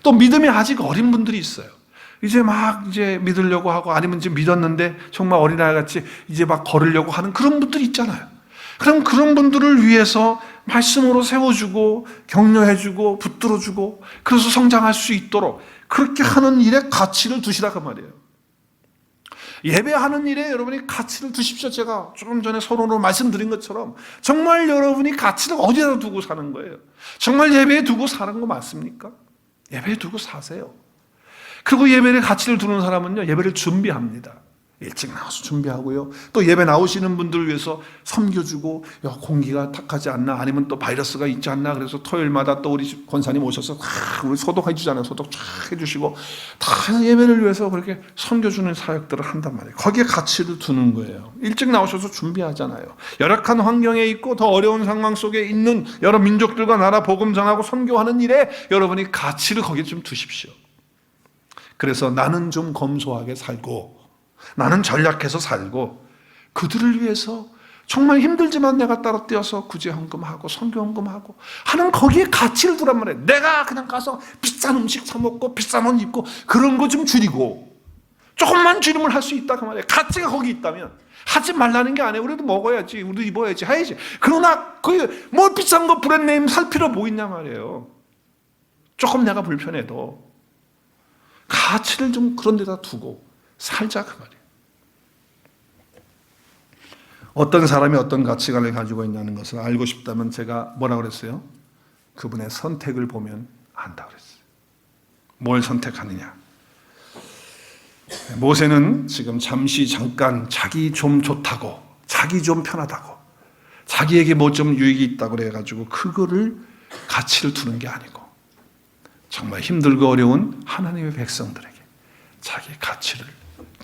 또 믿음이 아직 어린 분들이 있어요. 이제 믿으려고 하고 아니면 이제 믿었는데 정말 어린아이같이 이제 막 걸으려고 하는 그런 분들이 있잖아요. 그럼 그런 분들을 위해서 말씀으로 세워주고 격려해주고 붙들어주고 그래서 성장할 수 있도록 그렇게 하는 일에 가치를 두시라고 말이에요. 예배하는 일에 여러분이 가치를 두십시오. 제가 조금 전에 서론으로 말씀드린 것처럼 정말 여러분이 가치를 어디다 두고 사는 거예요? 정말 예배에 두고 사는 거 맞습니까? 예배에 두고 사세요. 그리고 예배에 가치를 두는 사람은요, 예배를 준비합니다. 일찍 나와서 준비하고요. 또 예배 나오시는 분들을 위해서 섬겨주고, 공기가 탁하지 않나, 아니면 또 바이러스가 있지 않나, 그래서 토요일마다 또 우리 권사님 오셔서 우리 소독해 주잖아요. 소독 쫙 해주시고, 다 예배를 위해서 그렇게 섬겨주는 사역들을 한단 말이에요. 거기에 가치를 두는 거예요. 일찍 나오셔서 준비하잖아요. 열악한 환경에 있고 더 어려운 상황 속에 있는 여러 민족들과 나라 복음 전하고 선교하는 일에 여러분이 가치를 거기에 좀 두십시오. 그래서 나는 좀 검소하게 살고, 나는 전략해서 살고 그들을 위해서 정말 힘들지만 내가 따로 뛰어서 구제헌금하고 선교헌금하고 하는 거기에 가치를 두란 말이에요. 내가 그냥 가서 비싼 음식 사 먹고 비싼 옷 입고 그런 거 좀 줄이고 조금만 줄임을 할 수 있다 그 말이에요. 가치가 거기 있다면 하지 말라는 게 아니에요. 우리도 먹어야지, 우리도 입어야지, 해야지. 그러나 그 뭐 비싼 거 브랜드네임 살 필요 뭐 있냐 말이에요. 조금 내가 불편해도 가치를 좀 그런 데다 두고 살자 그 말이에요. 어떤 사람이 어떤 가치관을 가지고 있냐는 것을 알고 싶다면 제가 뭐라고 그랬어요? 그분의 선택을 보면 안다고 그랬어요. 뭘 선택하느냐? 모세는 지금 잠깐 자기 좀 좋다고, 자기 좀 편하다고, 자기에게 뭐 좀 유익이 있다고 그래가지고 그거를 가치를 두는 게 아니고 정말 힘들고 어려운 하나님의 백성들에게 자기 가치를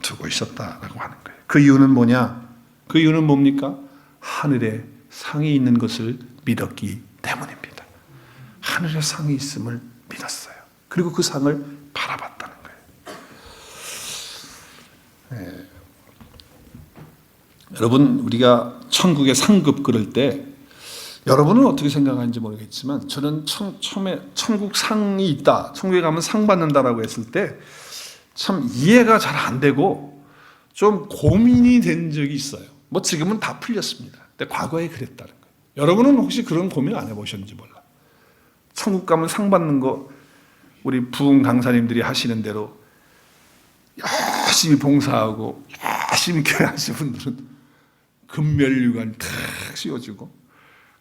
두고 있었다라고 하는 거예요. 그 이유는 뭐냐? 그 이유는 뭡니까? 하늘에 상이 있는 것을 믿었기 때문입니다. 하늘에 상이 있음을 믿었어요. 그리고 그 상을 바라봤다는 거예요. 네. 여러분, 우리가 천국의 상급 그럴 때 여러분은 어떻게 생각하는지 모르겠지만 저는 처음에 천국 상이 있다, 천국에 가면 상 받는다라고 했을 때 참 이해가 잘 안 되고 좀 고민이 된 적이 있어요. 뭐 지금은 다 풀렸습니다. 근데 과거에 그랬다는 거예요. 여러분은 혹시 그런 고민 안 해보셨는지 몰라. 천국 가면 상 받는 거 우리 부흥 강사님들이 하시는 대로 열심히 봉사하고 열심히 교회하시는 분들은 금멸류관 탁 씌워주고,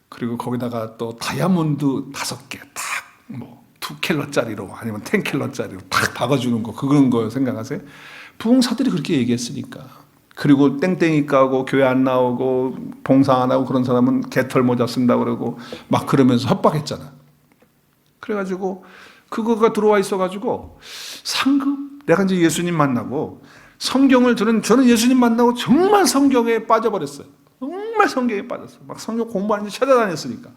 그리고 거기다가 또 다이아몬드 5개 탁 뭐 2캘럿짜리로 아니면 10캘럿짜리로 탁 박아주는 거, 그런 거 생각하세요? 부흥사들이 그렇게 얘기했으니까. 그리고 땡땡이 까고 교회 안 나오고 봉사 안 하고 그런 사람은 개털 모자 쓴다 그러고 막 그러면서 협박했잖아. 그래가지고 그거가 들어와 있어가지고 상급, 내가 이제 예수님 만나고 성경을 저는 예수님 만나고 정말 성경에 빠져버렸어요. 정말 성경에 빠졌어요. 막 성경 공부하는지 찾아다녔으니까.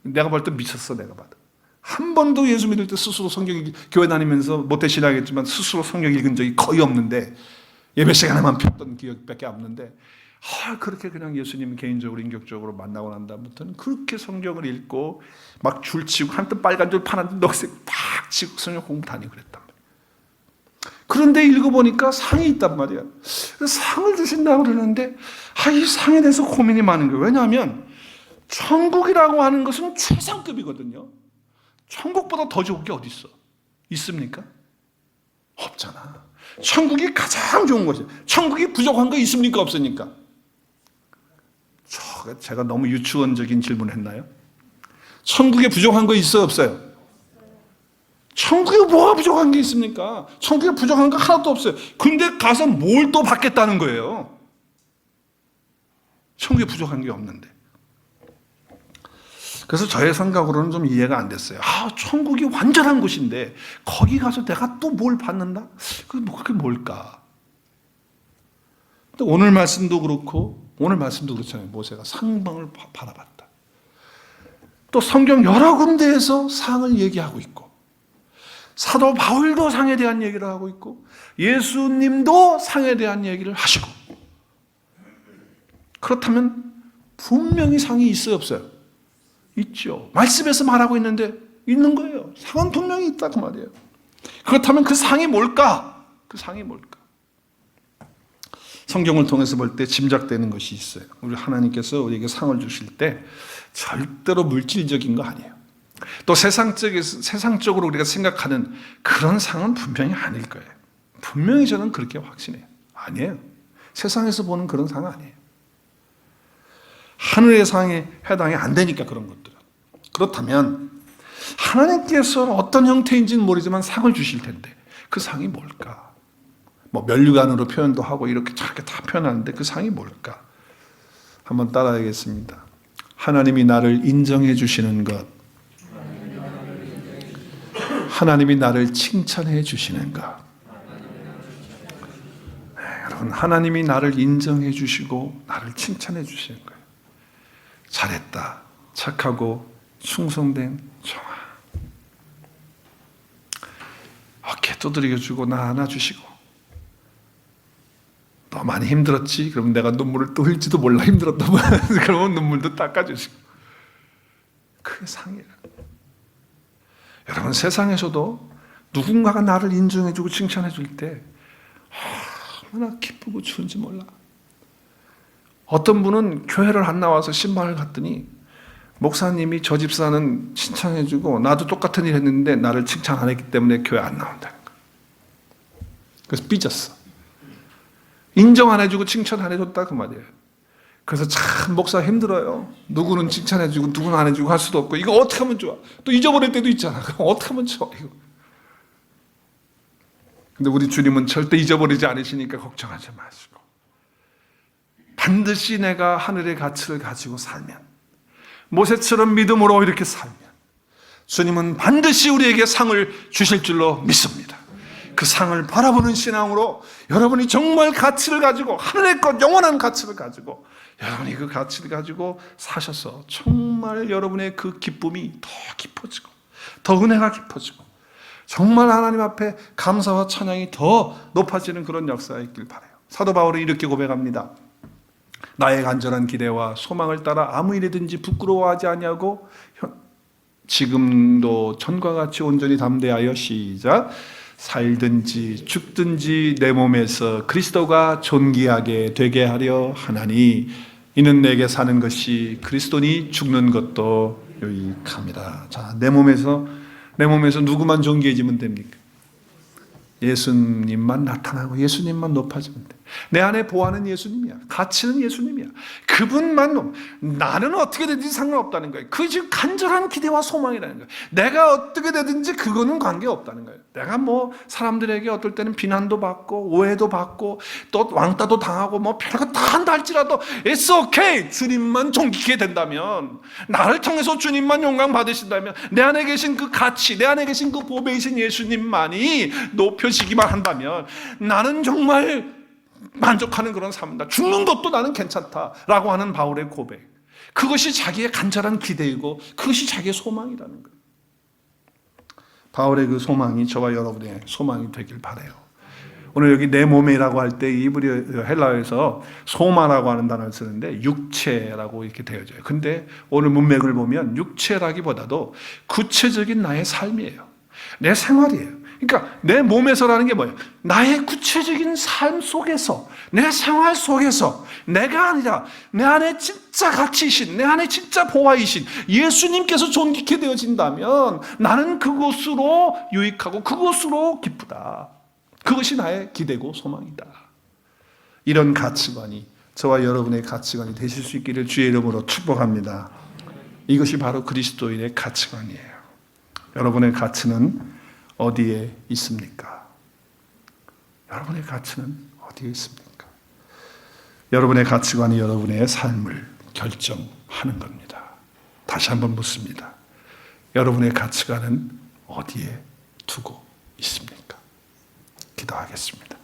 내가 볼 때 미쳤어, 내가 봐도. 한 번도 예수 믿을 때 스스로 교회 다니면서 모태신앙이겠지만 스스로 성경 읽은 적이 거의 없는데, 예배 시간에만 폈던 기억밖에 없는데, 그렇게 그냥 예수님 개인적으로 인격적으로 만나고 난 다음부터는 그렇게 성경을 읽고 막 줄치고 한뜻 빨간 줄 파란 줄 녹색 팍 치고 성경 공부 다니고 그랬단 말이에요. 그런데 읽어보니까 상이 있단 말이야. 상을 주신다고 그러는데 이 상에 대해서 고민이 많은 거예요. 왜냐하면 천국이라고 하는 것은 최상급이거든요. 천국보다 더 좋은 게 어디 있어? 있습니까? 없잖아. 천국이 가장 좋은 것이에요. 천국이 부족한 거 있습니까? 없습니까? 제가 너무 유치원적인 질문을 했나요? 천국에 부족한 거 있어요? 없어요? 천국에 뭐가 부족한 게 있습니까? 천국에 부족한 거 하나도 없어요. 근데 가서 뭘 또 받겠다는 거예요? 천국에 부족한 게 없는데. 그래서 저의 생각으로는 좀 이해가 안 됐어요. 천국이 완전한 곳인데 거기 가서 내가 또 뭘 받는다? 그게 뭘까? 근데 오늘 말씀도 그렇잖아요. 모세가 상방을 바라봤다. 또 성경 여러 군데에서 상을 얘기하고 있고, 사도 바울도 상에 대한 얘기를 하고 있고, 예수님도 상에 대한 얘기를 하시고. 그렇다면 분명히 상이 있어요, 없어요? 있죠. 말씀에서 말하고 있는데 있는 거예요. 상은 분명히 있다 그 말이에요. 그렇다면 그 상이 뭘까? 그 상이 뭘까? 성경을 통해서 볼 때 짐작되는 것이 있어요. 우리 하나님께서 우리에게 상을 주실 때 절대로 물질적인 거 아니에요. 또 세상적으로 우리가 생각하는 그런 상은 분명히 아닐 거예요. 분명히 저는 그렇게 확신해요. 아니에요. 세상에서 보는 그런 상은 아니에요. 하늘의 상에 해당이 안 되니까 그런 것들은. 그렇다면 하나님께서는 어떤 형태인지는 모르지만 상을 주실 텐데 그 상이 뭘까? 뭐 면류관으로 표현도 하고 이렇게 다 표현하는데 그 상이 뭘까? 한번 따라하겠습니다. 하나님이 나를 인정해 주시는 것, 하나님이 나를 칭찬해 주시는 것. 여러분, 하나님이 나를 인정해 주시고 나를 칭찬해 주시는 거예요. 잘했다, 착하고 충성된 종아. 어깨 두드려주고 나 안아주시고, 너 많이 힘들었지? 그럼 내가 눈물을 또 흘지도 몰라. 힘들었다 그러면 눈물도 닦아주시고. 그게 상이에요. 여러분, 세상에서도 누군가가 나를 인정해주고 칭찬해줄 때 얼마나 기쁘고 좋은지 몰라. 어떤 분은 교회를 안 나와서 신방을 갔더니 목사님이 저 집사는 칭찬해주고 나도 똑같은 일 했는데 나를 칭찬 안 했기 때문에 교회 안 나온다는 거예요. 그래서 삐졌어. 인정 안 해주고 칭찬 안 해줬다 그 말이에요. 그래서 참 목사 힘들어요. 누구는 칭찬해주고 누구는 안 해주고 할 수도 없고, 이거 어떻게 하면 좋아? 또 잊어버릴 때도 있잖아. 그럼 어떻게 하면 좋아 이거. 근데 우리 주님은 절대 잊어버리지 않으시니까 걱정하지 마시고, 반드시 내가 하늘의 가치를 가지고 살면, 모세처럼 믿음으로 이렇게 살면 주님은 반드시 우리에게 상을 주실 줄로 믿습니다. 그 상을 바라보는 신앙으로 여러분이 정말 가치를 가지고, 하늘의 것 영원한 가치를 가지고 여러분이 그 가치를 가지고 사셔서 정말 여러분의 그 기쁨이 더 깊어지고 더 은혜가 깊어지고 정말 하나님 앞에 감사와 찬양이 더 높아지는 그런 역사가 있길 바라요. 사도 바울은 이렇게 고백합니다. 나의 간절한 기대와 소망을 따라 아무 일이든지 부끄러워하지 아니하고 지금도 전과 같이 온전히 담대하여 시작 살든지 죽든지 내 몸에서 그리스도가 존귀하게 되게 하려 하나니 이는 내게 사는 것이 그리스도니 죽는 것도 유익함이라. 자, 내 몸에서 누구만 존귀해지면 됩니까? 예수님만 나타나고 예수님만 높아지면 돼. 내 안에 보아는 예수님이야. 가치는 예수님이야. 그분만 나는 어떻게 되든지 상관없다는 거예요. 그 지금 간절한 기대와 소망이라는 거예요. 내가 어떻게 되든지 그거는 관계없다는 거예요. 내가 뭐 사람들에게 어떨 때는 비난도 받고 오해도 받고 또 왕따도 당하고 뭐 별거 다 한다 할지라도 It's okay. 주님만 존귀게 된다면, 나를 통해서 주님만 영광 받으신다면, 내 안에 계신 그 가치, 내 안에 계신 그 보배이신 예수님만이 높여지기만 한다면 나는 정말 만족하는 그런 삶이다. 죽는 것도 나는 괜찮다라고 하는 바울의 고백. 그것이 자기의 간절한 기대이고 그것이 자기의 소망이라는 거예요. 바울의 그 소망이 저와 여러분의 소망이 되길 바라요. 오늘 여기 내 몸이라고 할 때 이브리어 헬라어에서 소마라고 하는 단어를 쓰는데 육체라고 이렇게 되어져요. 근데 오늘 문맥을 보면 육체라기보다도 구체적인 나의 삶이에요. 내 생활이에요. 그러니까 내 몸에서라는 게 뭐예요? 나의 구체적인 삶 속에서, 내 생활 속에서, 내가 아니라 내 안에 진짜 가치이신, 내 안에 진짜 보화이신 예수님께서 존귀케 되어진다면 나는 그것으로 유익하고 그것으로 기쁘다. 그것이 나의 기대고 소망이다. 이런 가치관이 저와 여러분의 가치관이 되실 수 있기를 주의 이름으로 축복합니다. 이것이 바로 그리스도인의 가치관이에요. 여러분의 가치는 어디에 있습니까? 여러분의 가치는 어디에 있습니까? 여러분의 가치관이 여러분의 삶을 결정하는 겁니다. 다시 한번 묻습니다. 여러분의 가치관은 어디에 두고 있습니까? 기도하겠습니다.